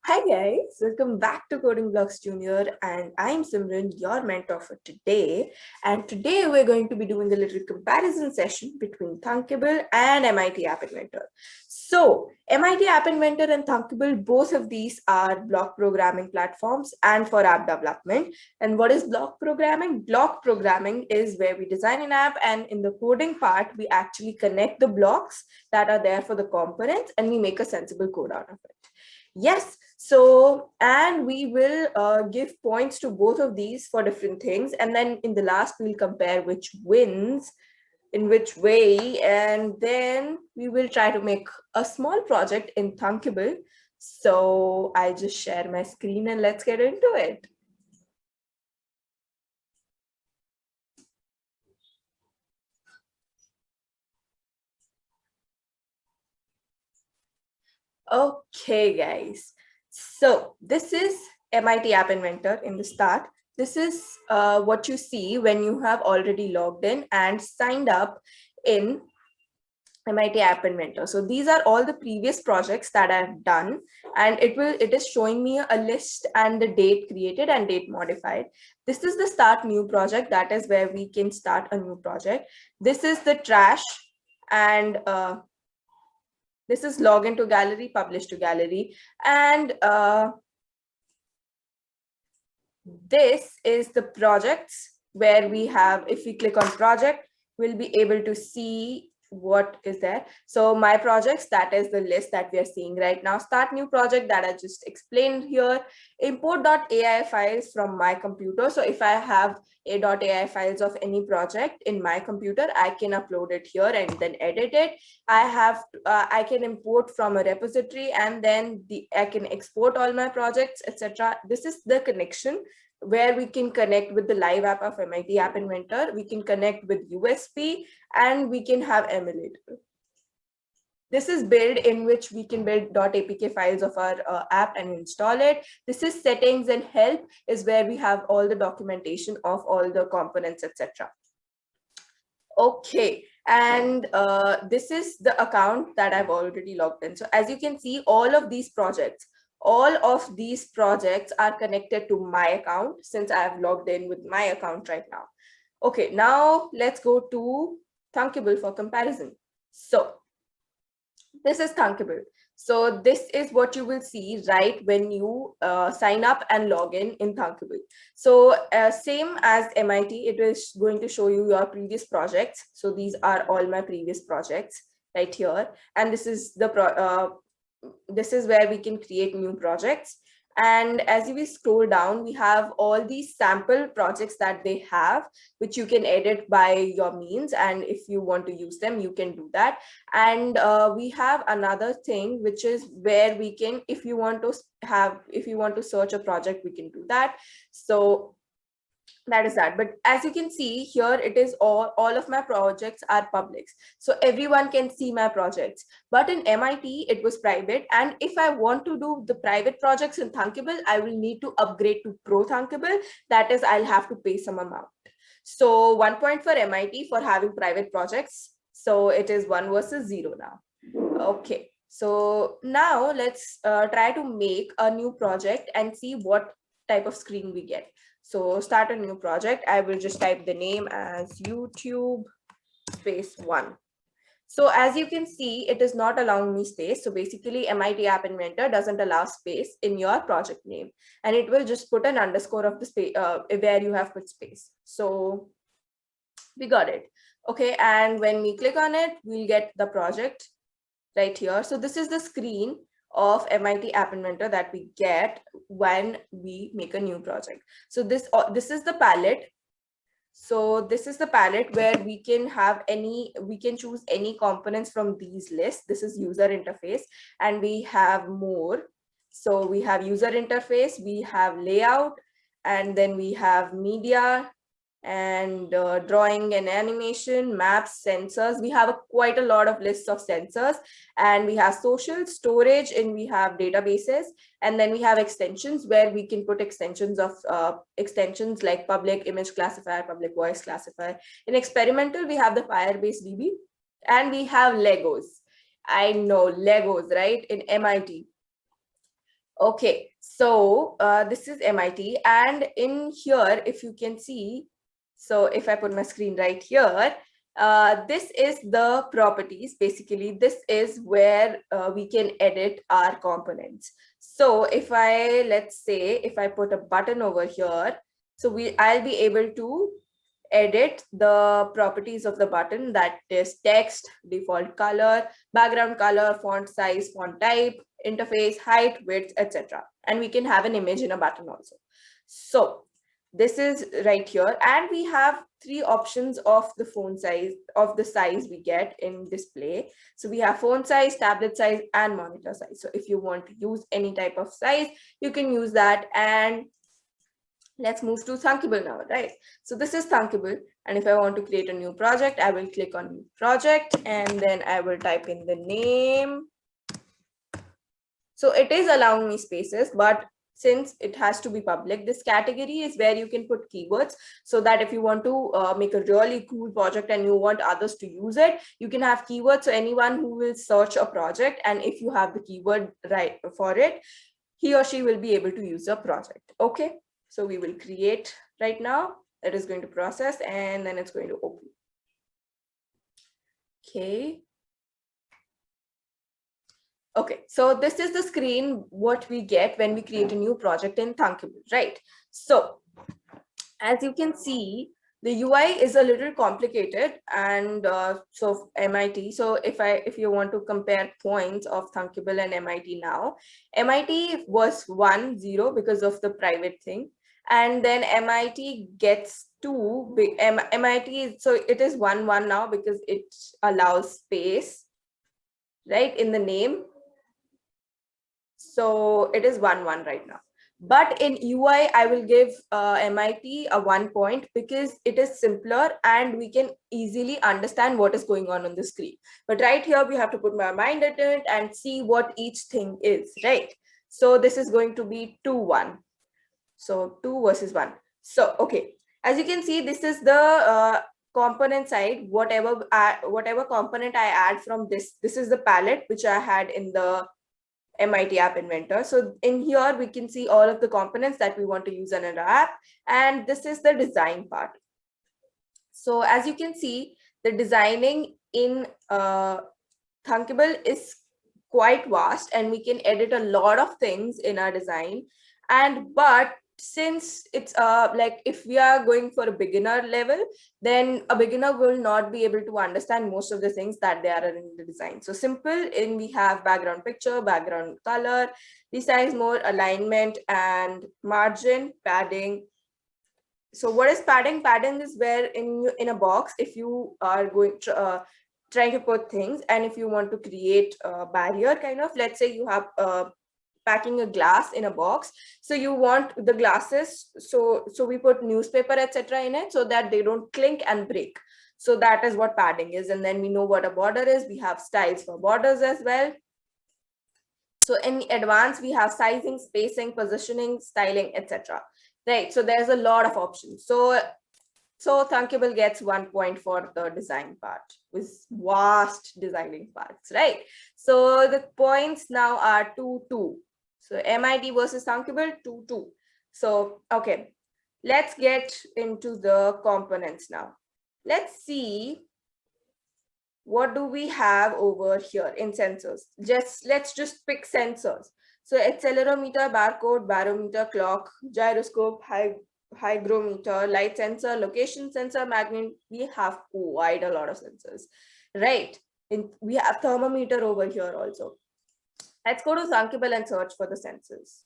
Hi guys, welcome back to Coding Blocks Junior, and I'm Simran, your mentor for today. And today we're going to be doing a little comparison session between Thunkable and MIT App Inventor. So MIT App Inventor and Thunkable, both of these are block programming platforms and for app development. And what is block programming? Block programming is where we design an app, and in the coding part, we actually connect the blocks that are there for the components and we make a sensible code out of it. Yes, so, and we will give points to both of these for different things. And then in the last, we'll compare which wins in which way. And then we will try to make a small project in Thunkable. So I'll just share my screen and let's get into it. Okay, guys. So this is MIT App Inventor in the start. This is what you see when you have already logged in and signed up in MIT App Inventor. So these are all the previous projects that I've done, and it is showing me a list and the date created and date modified. This is the start new project. That is where we can start a new project. This is the trash, and this is login to gallery, publish to gallery, and this is the projects where we have, if we click on project, we'll be able to see what is there. So my projects, that is the list that we are seeing right now. Start new project, that I just explained here. Import.ai files from my computer. So if I have a.ai files of any project in my computer, I can upload it here and then edit it. I can import from a repository, and then I can export all my projects, etc. This is the connection where we can connect with the live app of MIT App Inventor. We can connect with USB, and we can have emulator. This is build, in which we can build .apk files of our app and install it. This is settings, and help is where we have all the documentation of all the components, etc. Okay, and this is the account that I've already logged in. So as you can see, all of these projects are connected to my account, since I have logged in with my account right now. Okay, now let's go to Thunkable for comparison. So this is Thunkable. So this is what you will see right when you sign up and log in Thunkable. So same as MIT, it is going to show you your previous projects. So these are all my previous projects right here. And this is this is where we can create new projects. And as we scroll down, we have all these sample projects that they have, which you can edit by your means. And if you want to use them, you can do that. And we have another thing, which is where we can, if you want to search a project, we can do that. So that is that. But as you can see here, it is all of my projects are public, so everyone can see my projects. But in MIT, it was private, and if I want to do the private projects in Thunkable, I will need to upgrade to Pro Thunkable. That is, I'll have to pay some amount. So 1 point for MIT for having private projects. So it is 1 versus 0 now. Okay, so now let's try to make a new project and see what type of screen we get. So start a new project. I will just type the name as YouTube space 1. So as you can see, it is not allowing me space. So basically MIT App Inventor doesn't allow space in your project name, and it will just put an underscore of the space where you have put space. So we got it. Okay, and when we click on it, we'll get the project right here. So this is the screen of MIT App Inventor that we get when we make a new project. So this is the palette. So this is the palette where we can choose any components from these lists. This is user interface, and we have more. So we have user interface, we have layout, and then we have media, and drawing and animation, maps, sensors. We have quite a lot of lists of sensors, and we have social, storage, and we have databases. And then we have extensions, where we can put extensions of extensions like public image classifier, public voice classifier. In experimental, we have the Firebase DB, and we have Legos. I know, Legos, right? In MIT. Okay, so this is MIT, and in here, if you can see, so if I put my screen right here, this is the properties. Basically, this is where we can edit our components. So if let's say, if I put a button over here, so I'll be able to edit the properties of the button, that is text, default color, background color, font size, font type, interface, height, width, etc. And we can have an image in a button also. So this is right here, and we have three options of the phone size, of the size we get in display. So we have phone size, tablet size, and monitor size. So if you want to use any type of size, you can use that. And let's move to Thunkable now, right? So this is Thunkable, and if I want to create a new project, I will click on new project, and then I will type in the name. So it is allowing me spaces, but since it has to be public, this category is where you can put keywords, so that if you want to make a really cool project and you want others to use it, you can have keywords. So anyone who will search a project, and if you have the keyword right for it, he or she will be able to use your project. Okay, so we will create right now. It is going to process, and then it's going to open. Okay. Okay, so this is the screen what we get when we create a new project in Thunkable, right? So as you can see, the UI is a little complicated, and so MIT. So if you want to compare points of Thunkable and MIT now, MIT was 1-0 because of the private thing, and then MIT gets 2. MIT, so it is 1-1 now because it allows space, right, in the name. So it is 1-1 right now. But in UI, I will give MIT a 1 point because it is simpler and we can easily understand what is going on the screen. But right here, we have to put my mind at it and see what each thing is, right? So this is going to be 2-1. So 2 versus 1. So, okay. As you can see, this is the component side. Whatever component I add from this is the palette which I had in the MIT App Inventor. So in here, we can see all of the components that we want to use in our app. And this is the design part. So as you can see, the designing in Thunkable is quite vast, and we can edit a lot of things in our design. But since it's like if we are going for a beginner level, then a beginner will not be able to understand most of the things that they are in the design. So simple, in we have background picture, background color, resize mode, alignment, and margin, padding. So what is padding? Padding is where in a box, if you are going to trying to put things, and if you want to create a barrier, kind of, let's say you have packing a glass in a box, so you want the glasses, so we put newspaper etc in it so that they don't clink and break. So that is what padding is. And then we know what a border is. We have styles for borders as well. So in advanced, we have sizing, spacing, positioning, styling, etc, right? So there's a lot of options. So Thunkable gets 1 point for the design part, with vast designing parts, right? So the points now are 2-2. So MIT versus Thunkable, 2-2. So, okay, let's get into the components now. Let's see what do we have over here in sensors. Let's just pick sensors. So accelerometer, barcode, barometer, clock, gyroscope, hygrometer, light sensor, location sensor, magnet. We have quite a lot of sensors, right? We have thermometer over here also. Let's go to Thunkable and search for the sensors.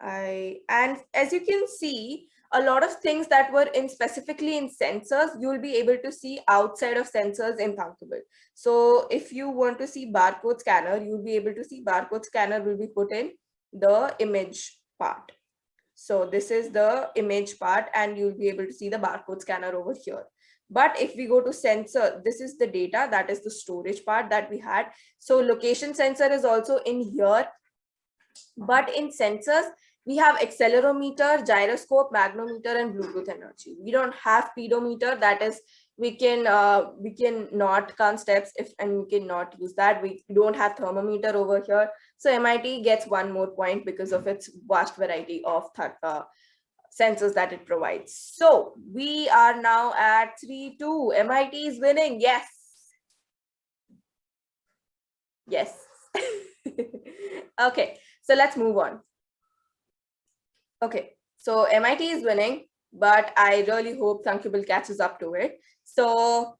And as you can see, a lot of things that were specifically in sensors, you'll be able to see outside of sensors in Thunkable. So if you want to see barcode scanner, you'll be able to see barcode scanner will be put in the image part. So this is the image part, and you'll be able to see the barcode scanner over here. But if we go to sensor, this is the data, that is the storage part that we had. So location sensor is also in here. But in sensors, we have accelerometer, gyroscope, magnometer, and Bluetooth energy. We don't have pedometer, that is we can not count steps and we cannot use that. We don't have thermometer over here. So MIT gets 1 more point because of its vast variety of sensors that it provides. So we are now at 3-2. MIT is winning. Yes. Yes. Okay, so let's move on. Okay, so MIT is winning, but I really hope Thunkable catches up to it. So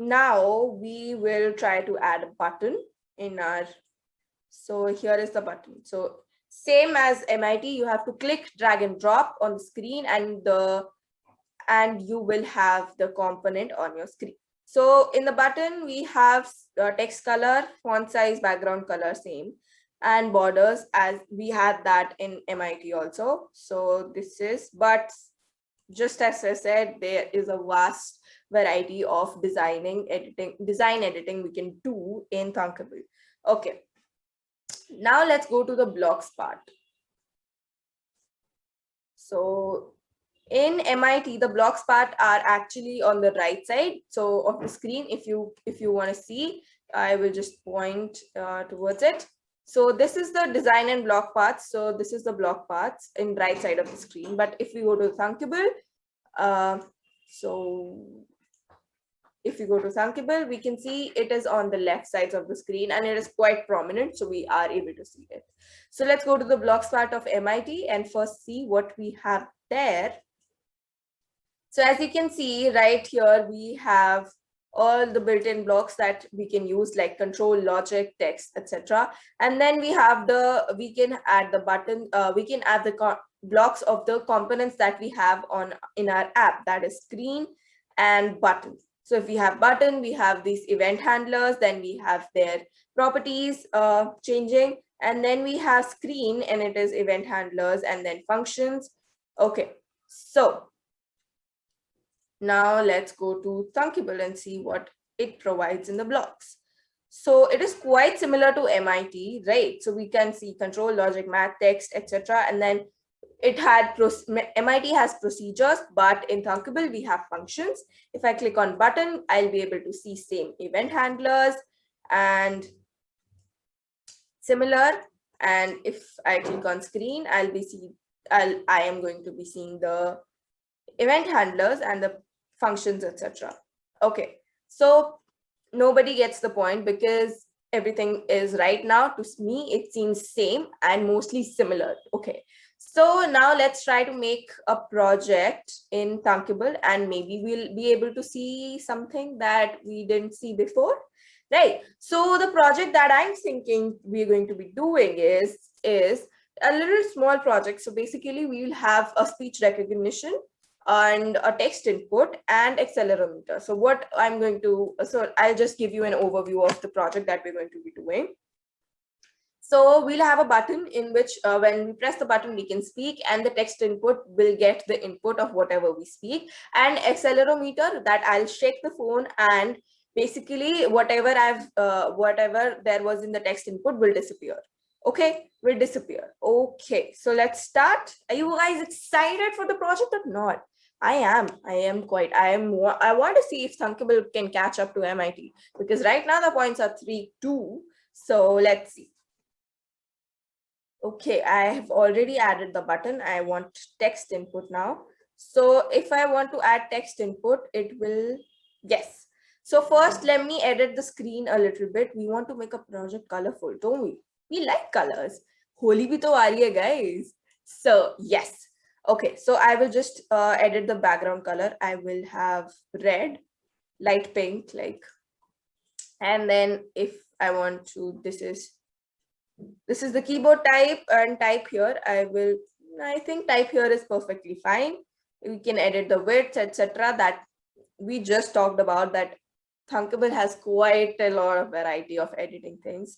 now we will try to add a button in our, so here is the button. So same as MIT, you have to click, drag and drop on the screen, and you will have the component on your screen. So in the button, we have text color, font size, background color, same, and borders, as we had that in MIT also. So this is, but just as I said, there is a vast variety of design editing we can do in Thunkable. Okay, now let's go to the blocks part. So in MIT, the blocks part are actually on the right side. So of the screen, if you want to see, I will just point towards it. So this is the design and block paths. So this is the block paths in right side of the screen. But if we go to Thunkable, so if you go to Thunkable, we can see it is on the left sides of the screen and it is quite prominent. So we are able to see it. So let's go to the blocks part of MIT and first see what we have there. So as you can see right here, we have all the built-in blocks that we can use, like control, logic, text, etc. And then we have we can add the button, we can add the blocks of the components that we have in our app, that is screen and button. So if we have button, we have these event handlers, then we have their properties changing, and then we have screen and it is event handlers and then functions. Okay, so now let's go to Thunkable and see what it provides in the blocks. So it is quite similar to MIT, right? So we can see control, logic, math, text, etc. And then it had MIT has procedures, but in Thunkable we have functions. If I click on button, I'll be able to see same event handlers and similar. And if I click on screen, I am going to be seeing the event handlers and the functions, etc. Okay, so nobody gets the point because everything is right now, to me, it seems same and mostly similar. Okay, so now let's try to make a project in Thunkable and maybe we'll be able to see something that we didn't see before, right? So the project that I'm thinking we're going to be doing is a little small project. So basically we will have a speech recognition and a text input and accelerometer. So what I'm going to, so I'll just give you an overview of the project that we're going to be doing. So we'll have a button in which when we press the button, we can speak, and the text input will get the input of whatever we speak, and accelerometer that I'll shake the phone and basically whatever there was in the text input will disappear. Okay, will disappear. Okay, so let's start. Are you guys excited for the project or not? I am quite. I want to see if Thunkable can catch up to MIT because right now the points are 3-2. So let's see. Okay, I have already added the button. I want text input now. So if I want to add text input, it will, yes. So first, let me edit the screen a little bit. We want to make a project colorful, don't we? We like colors. Holi bhi to aa rahi hai, guys. So yes. Okay, so I will just edit the background color. I will have red, light pink, like, and then if I want to, this is the keyboard type, and type here. I think type here is perfectly fine. We can edit the width, etc. That we just talked about, that Thunkable has quite a lot of variety of editing things.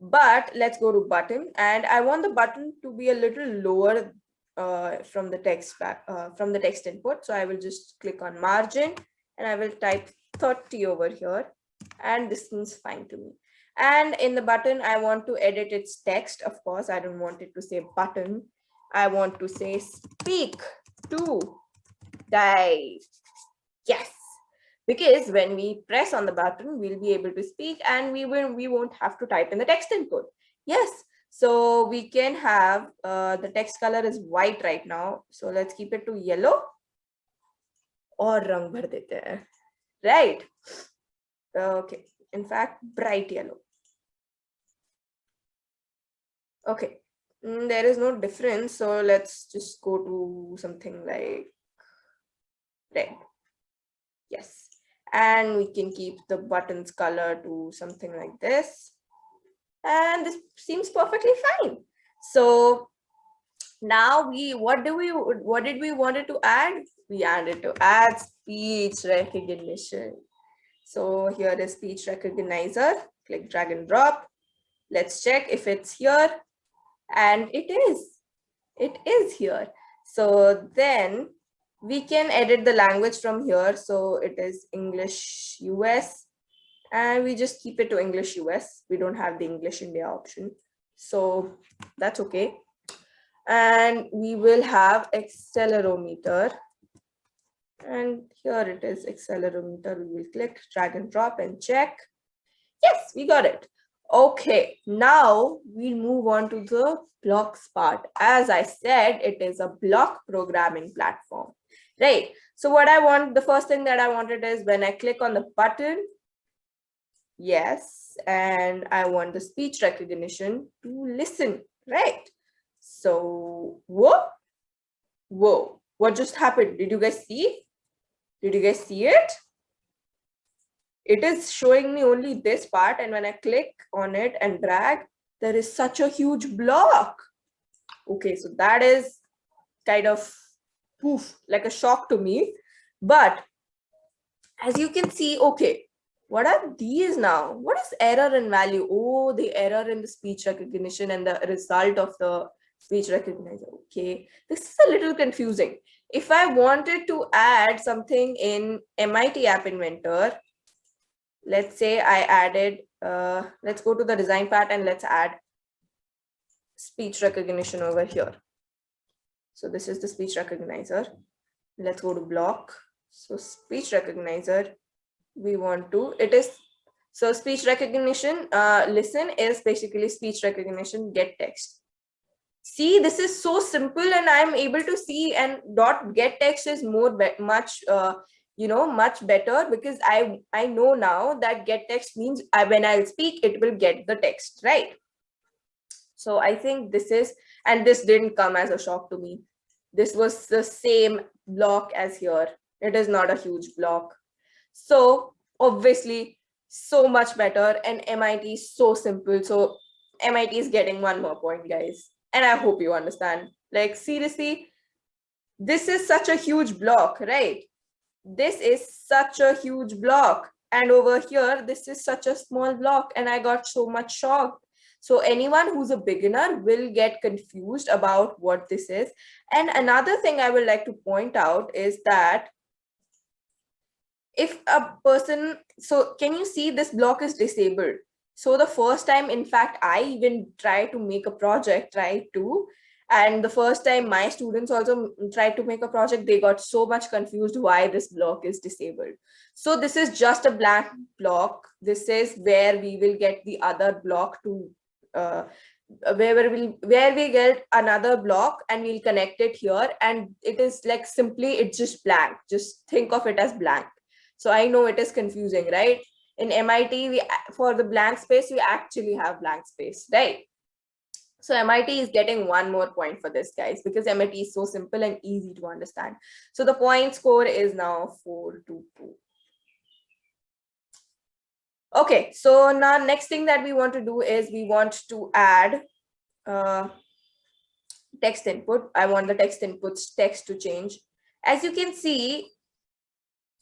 But let's go to button, and I want the button to be a little lower from the text input. So I will just click on margin and I will type 30 over here, and this seems fine to me. And in the button, I want to edit its text. Of course, I don't want it to say button. I want to say speak. to type. Yes, because when we press on the button, we'll be able to speak and we won't have to type in the text input. Yes, so we can have the text color is white right now. So let's keep it to yellow. और रंग भर देते हैं, right? Okay, in fact, bright yellow. Okay, there is no difference. So let's just go to something like red. Yes, and we can keep the buttons color to something like this. And this seems perfectly fine. So now what did we wanted to add? We added to add speech recognition. So here is speech recognizer. Click drag and drop. Let's check if it's here. And it is here. So then we can edit the language from here. So it is English US. And we just keep it to English US. We don't have the English India option. So that's okay. And we will have accelerometer. And here it is, accelerometer. We will click, drag and drop and check. Yes, we got it. Okay, now we'll move on to the blocks part. As I said, it is a block programming platform, right? So what I want, the first thing that I wanted is when I click on the button, yes, and I want the speech recognition to listen, right? So, whoa, what just happened? Did you guys see? Did you guys see it? It is showing me only this part, and when I click on it and drag, there is such a huge block. Okay, so that is kind of poof, like a shock to me. But as you can see, okay, what are these now? What is error in value? Oh, the error in the speech recognition and the result of the speech recognizer. Okay, this is a little confusing. If I wanted to add something in MIT App Inventor, let's say I added, let's go to the design part and let's add speech recognition over here. So this is the speech recognizer. Let's go to block. So speech recognizer, we want to, it is, so speech recognition, listen is basically speech recognition, get text. See, this is so simple and I'm able to see, and dot get text is much better because I know now that get text means when I'll speak, it will get the text, right? So I think this is, and this didn't come as a shock to me. This was the same block as here. It is not a huge block. So obviously so much better, and MIT is so simple. So MIT is getting one more point, guys. And I hope you understand. Like seriously, this is such a huge block, right? This is such a huge block. And over here, this is such a small block. And I got so much shocked. So anyone who's a beginner will get confused about what this is. And another thing I would like to point out is that if a person, so can you see this block is disabled? So the first time, in fact, I even tried to make a project, and the first time my students also tried to make a project, they got so much confused why this block is disabled. So this is just a blank block. This is where we will get the other block to, where we get another block and we'll connect it here. And it is like simply, it's just blank. Just think of it as blank. So I know it is confusing, right? In MIT, for the blank space, we actually have blank space, right? So MIT is getting one more point for this, guys, because MIT is so simple and easy to understand. So the point score is now 4-2. Okay, so now next thing that we want to do is we want to add text input. I want the text to change. As you can see,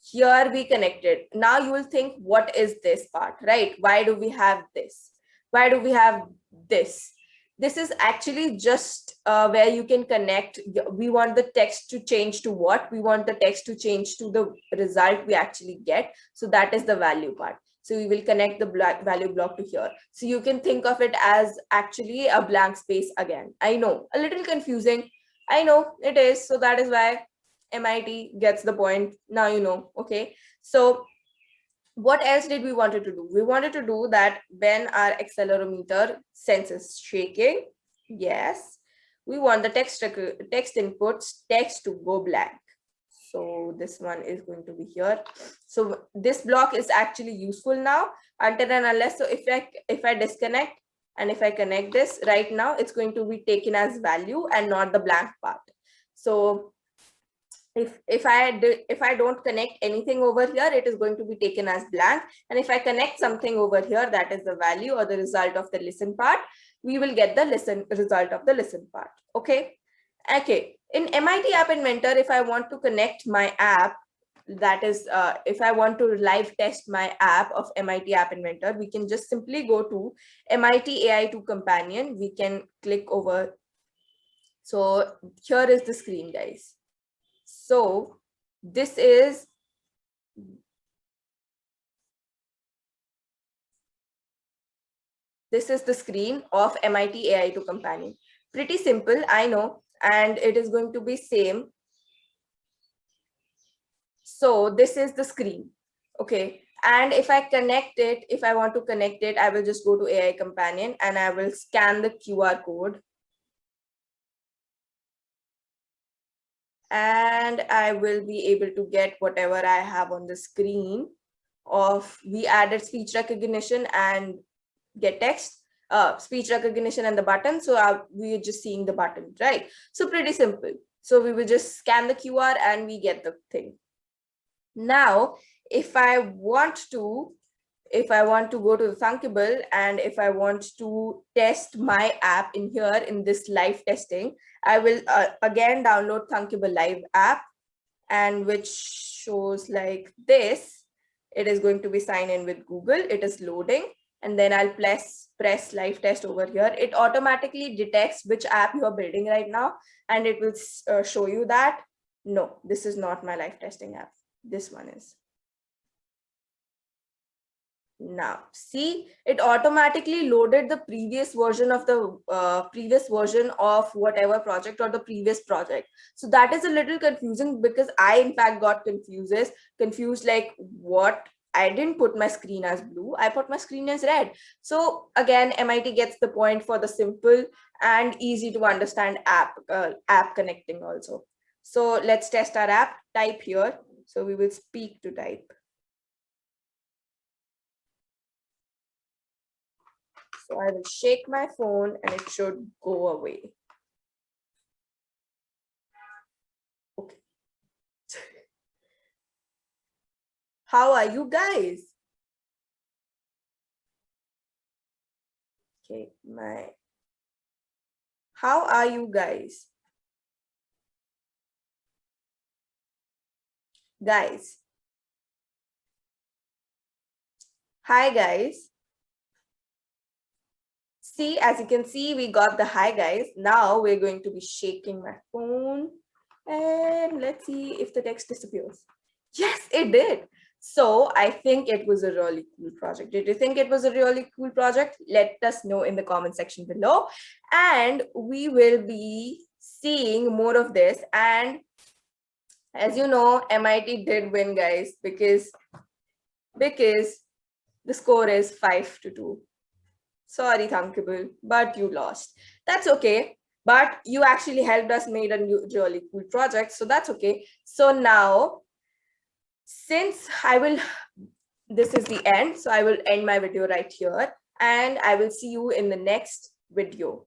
here we connected. Now you will think, what is this part, right? Why do we have this? Why do we have this? This is actually just where you can connect. We want the text to change to what? We want the text to change to the result we actually get. So that is the value part. So we will connect the value block to here. So you can think of it as actually a blank space again. I know, a little confusing. I know it is. So that is why MIT gets the point. Now you know. Okay. So what else did we wanted to do? We wanted to do that when our accelerometer senses shaking. Yes. We want the text inputs, text to go blank. So this one is going to be here. So this block is actually useful now until and unless. So if I disconnect and if I connect this right now, it's going to be taken as value and not the blank part. So if I don't connect anything over here, it is going to be taken as blank. And if I connect something over here, that is the value or the result of the listen part, we will get the result of the listen part. Okay. Okay. In MIT App Inventor, if I want to connect my app, that is, if I want to live test my app of MIT App Inventor, we can just simply go to MIT AI2 Companion. We can click over. So here is the screen, guys. So this is the screen of MIT AI2 Companion. Pretty simple, I know, and it is going to be same. So this is the screen. Okay. And if I connect it, if I want to connect it, I will just go to AI Companion and I will scan the QR code. And I will be able to get whatever I have on the screen of, we added speech recognition and get text, speech recognition and the button. So we're just seeing the button, right? So pretty simple. So we will just scan the QR and we get the thing. Now, if I want to go to the Thunkable and if I want to test my app in here in this live testing, I will again download Thunkable live app, and which shows like this. It is going to be sign in with Google. It is loading, and then I'll press live test over here. It automatically detects which app you are building right now, and it will show you that no, this is not my live testing app. This one is. Now see, it automatically loaded the previous version of whatever project or the previous project. So that is a little confusing because I in fact got confused like what, I didn't put my screen as blue, I put my screen as red. So again, MIT gets the point for the simple and easy to understand app connecting also. So let's test our app. Type here. So we will speak to type. So I will shake my phone and it should go away. Okay. How are you guys? Okay, how are you guys? Guys. Hi guys. See, as you can see, we got the hi guys. Now we're going to be shaking my phone and let's see if the text disappears. Yes, it did. So I think it was a really cool project. Did you think it was a really cool project? Let us know in the comment section below. And we will be seeing more of this. And as you know, MIT did win, guys, because the score is 5-2. Sorry, Thunkable, but you lost. That's okay. But you actually helped us made a really cool project. So that's okay. So now, since this is the end. So I will end my video right here and I will see you in the next video.